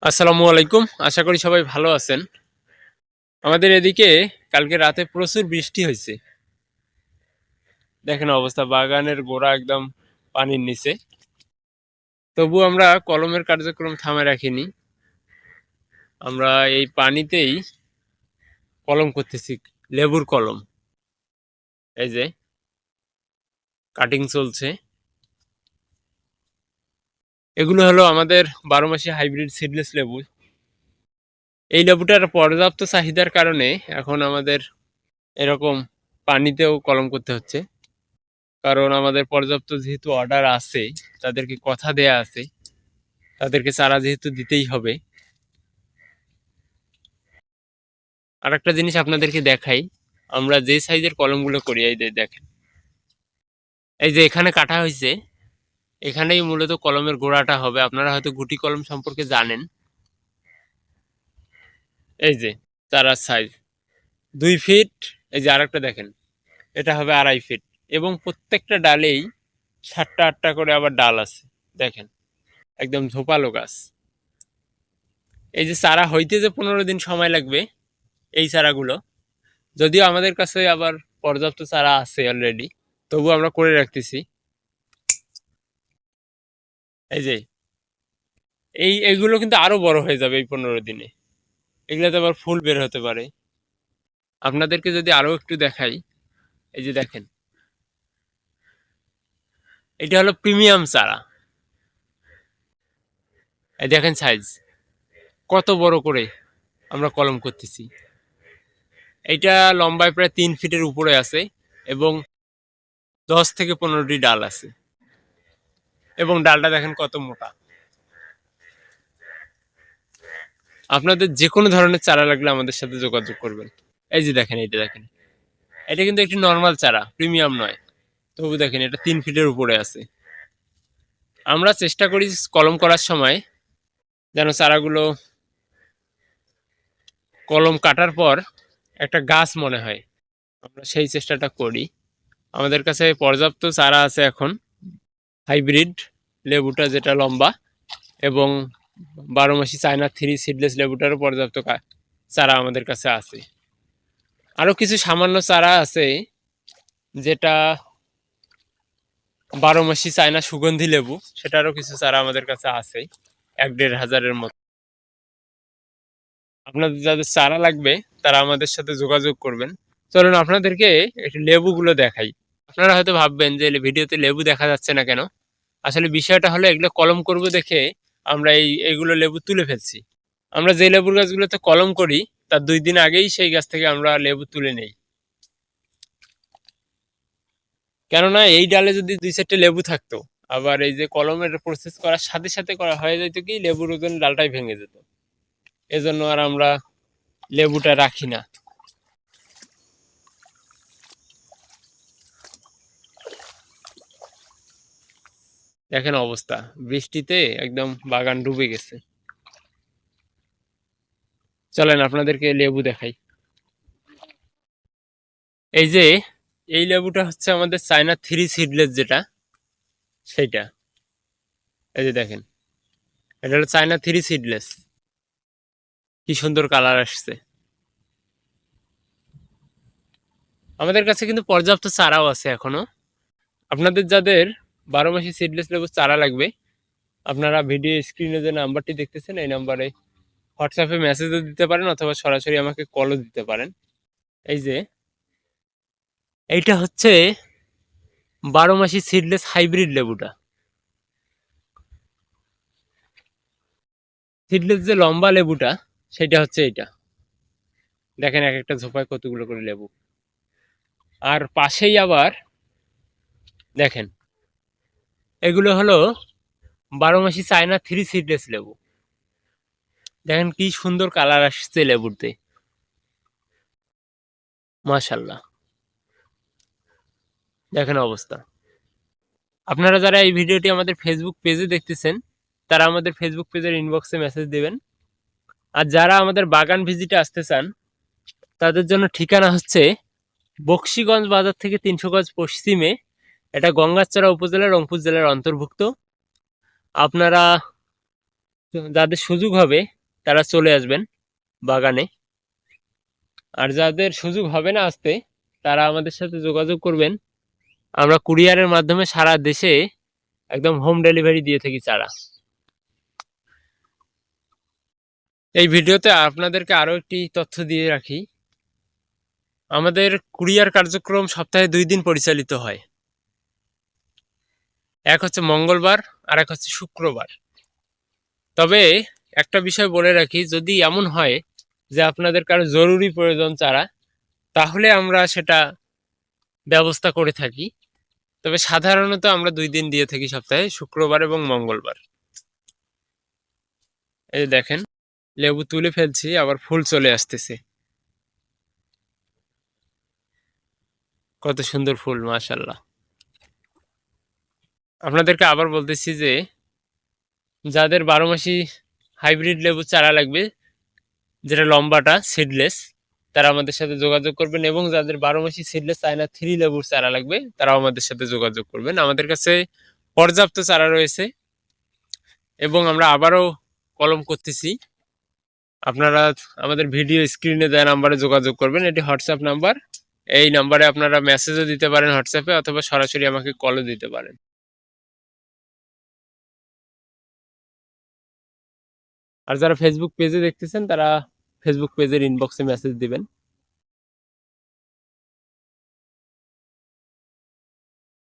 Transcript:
আসসালামু আলাইকুম। আশা করি সবাই ভালো আছেন। আমাদের এদিকে কালকে রাতে প্রচুর বৃষ্টি হয়েছে। দেখেন অবস্থা, বাগানের গোড়া একদম পানির নিচে। তবু আমরা কলমের কার্যক্রম থামায় রাখিনি। আমরা এই পানিতেই কলম করতেছি, লেবুর কলম। এই যে কাটিং চলছে। এগুলো হলো আমাদের 12 মাসি হাইব্রিড সিডলেস লেবু। এই লেবুটার পর্যাপ্ত চাহিদার কারণে এখন আমাদের এরকম পানিতেও কলম করতে হচ্ছে। কারণ আমাদের পর্যাপ্ত যেহেতু অর্ডার আছে, তাদেরকে কথা দেয়া আছে, তাদেরকে চারা যেহেতু দিতেই হবে। আর একটা জিনিস আপনাদেরকে দেখাই, আমরা যে সাইজের কলমগুলো করি, এই যে দেখেন, এই যে এখানে কাটা হয়েছে, এখানেই মূলত কলমের গোড়াটা হবে। আপনারা হয়তো গুটি কলম সম্পর্কে জানেন। এই যে চারার সাইজ 2 ফিট। এই যে আরেকটা দেখেন, এটা হবে 2.5 ফিট। এবং প্রত্যেকটা ডালেই 7টা 8টা করে আবার ডাল আছে। দেখেন একদম ঝোপালো গাছ। এই যে চারা হইতে যে 15 দিন সময় লাগবে এই চারাগুলো, যদিও আমাদের কাছে আবার পর্যাপ্ত চারা আছে অলরেডি, তবু আমরা করে রাখতেছি। এই যে এইগুলো কিন্তু আরো বড় হয়ে যাবে এই 15 দিনে। এগুলোতে আবার ফুল বের হতে পারে। আপনাদেরকে যদি আরো একটু দেখাই, এই যে দেখেন, এটা হলো প্রিমিয়াম চারা। এই দেখেন সাইজ কত বড় করে আমরা কলম করতেছি। এইটা লম্বায় প্রায় 3 ফিটের উপরে আছে এবং 10 থেকে 15টি ডাল আছে। এবং ডালটা দেখেন কত মোটা। আপনাদের যে কোনো ধরনের চারা লাগলে আমাদের সাথে যোগাযোগ করবেন। এই যে দেখেন, এইটা দেখেন, এটা কিন্তু একটি নর্মাল চারা, প্রিমিয়াম নয়। তবু দেখেন এটা 3 ফিটের উপরে আছে। আমরা চেষ্টা করি কলম করার সময় যেন চারাগুলো কলম কাটার পর একটা গাছ মনে হয়, আমরা সেই চেষ্টাটা করি। আমাদের কাছে পর্যাপ্ত চারা আছে এখন, হাইব্রিড লেবুটা যেটা লম্বা, এবং 12 মাসি চায়না 3 সিডলেস লেবুটারও পর্যাপ্ত চারা আমাদের কাছে আছে। আরো কিছু সামান্য চারা আছে, যেটা 12 মাসি চায়না সুগন্ধি লেবু, সেটারও কিছু চারা আমাদের কাছে আছে, 1-1.5 হাজারের মতো। আপনাদের যাদের চারা লাগবে তারা আমাদের সাথে যোগাযোগ করবেন। চলুন আপনাদেরকে একটু লেবুগুলো দেখাই। আপনারা হয়তো ভাববেন যে ভিডিওতে লেবু দেখা যাচ্ছে না কেন। আসলে বিষয়টা হলো, এগুলো কলম করব দেখে আমরা এইগুলো লেবু তুলে ফেলছি। আমরা যে লেবুর গাছগুলোতে কলম করি তার 2 দিন আগেই সেই গাছ থেকে আমরা লেবু তুলে নেই। কেননা এই ডালে যদি 2-4টে লেবু থাকতো, আবার এই যে কলমের প্রসেস করার সাথে সাথে করা হয়ে যেত কি, লেবুর ওজন ডালটাই ভেঙে যেত। এজন্য আর আমরা লেবুটা রাখি না। দেখেন অবস্থা, বৃষ্টিতে একদম বাগান ডুবে গেছে। চলেন আপনাদেরকে লেবু দেখাই। এই যে এই লেবুটা হচ্ছে আমাদের চায়না 3 সিডলেস যেটা, সেইটা। এই যে দেখেন, এটা হলো চায়না 3 সিডলেস। কি সুন্দর কালার আসছে। আমাদের কাছে কিন্তু পর্যাপ্ত চারাও আছে এখনো। আপনাদের যাদের 12 মাসি সিডলেস লেবুর চারা লাগবে, আপনারা ভিডিও স্ক্রিনে যে নাম্বারটি দেখতেছেন এই নাম্বারে হোয়াটসঅ্যাপে মেসেজও দিতে পারেন, অথবা সরাসরি আমাকে কলও দিতে পারেন। এই যে এইটা হচ্ছে 12 মাসি সিডলেস হাইব্রিড লেবুটা। সিডলেস যে লম্বা লেবুটা, সেটা হচ্ছে এইটা। দেখেন এক একটা ঝোপায় কতগুলো করে লেবু। আর পাশেই আবার দেখেন, এগুলো হলো 12 মাসি চায়না 3 সিডলেস লেবু। দেখেন কি সুন্দর কালার আসছে লেবুতে, মাশাল্লাহ। দেখেন অবস্থা। আপনারা যারা এই ভিডিওটি আমাদের ফেসবুক পেজে দেখতেছেন, তারা আমাদের ফেসবুক পেজের ইনবক্সে মেসেজ দিবেন। আর যারা আমাদের বাগান ভিজিটে আসতে চান, তাদের জন্য ঠিকানা হচ্ছে বকশীগঞ্জ বাজার থেকে 300 গজ পশ্চিমে, এটা গঙ্গাচড়া উপজেলা, রংপুর জেলার অন্তর্ভুক্ত। আপনারা যাদের সুযোগ হবে তারা চলে আসবেন বাগানে, আর যাদের সুযোগ হবে না আসতে তারা আমাদের সাথে যোগাযোগ করবেন। আমরা কুরিয়ারের মাধ্যমে সারা দেশে একদম হোম ডেলিভারি দিয়ে থাকি চারা। এই ভিডিওতে আপনাদেরকে আরো একটি তথ্য দিয়ে রাখি, আমাদের কুরিয়ার কার্যক্রম সপ্তাহে 2 দিন পরিচালিত হয়। এক হচ্ছে মঙ্গলবার আর এক হচ্ছে শুক্রবার। তবে একটা বিষয় বলে রাখি, যদি এমন হয় যে আপনাদের কারো জরুরি প্রয়োজন চারা, তাহলে আমরা সেটা ব্যবস্থা করে থাকি। তবে সাধারণত আমরা 2 দিন দিয়ে থাকি সপ্তাহে, শুক্রবার এবং মঙ্গলবার। এই দেখেন লেবু তুলে ফেলছি, আবার ফুল চলে আসতেছে। কত সুন্দর ফুল, মাশাআল্লাহ। আপনাদেরকে আবার বলতেছি যে যাদের 12 মাসি হাইব্রিড লেবু চারা লাগবে, যেটা লম্বাটা সিডলেস, তারা আমাদের সাথে যোগাযোগ করবেন। এবং যাদের 12 মাসি সিডলেস চায়না 3 লেবুর চারা লাগবে, তারাও আমাদের সাথে যোগাযোগ করবেন। আমাদের কাছে পর্যাপ্ত চারা রয়েছে এবং আমরা আবারও কলম করতেছি। আপনারা আমাদের ভিডিও স্ক্রিনে দেওয়া নাম্বারে যোগাযোগ করবেন, এটি হোয়াটসঅ্যাপ নাম্বার। এই নাম্বারে আপনারা মেসেজও দিতে পারেন হোয়াটসঅ্যাপে, অথবা সরাসরি আমাকে কলও দিতে পারেন। আর যারা ফেসবুক পেজে দেখতেছেন তারা ফেসবুক পেজের ইনবক্সে মেসেজ দিবেন।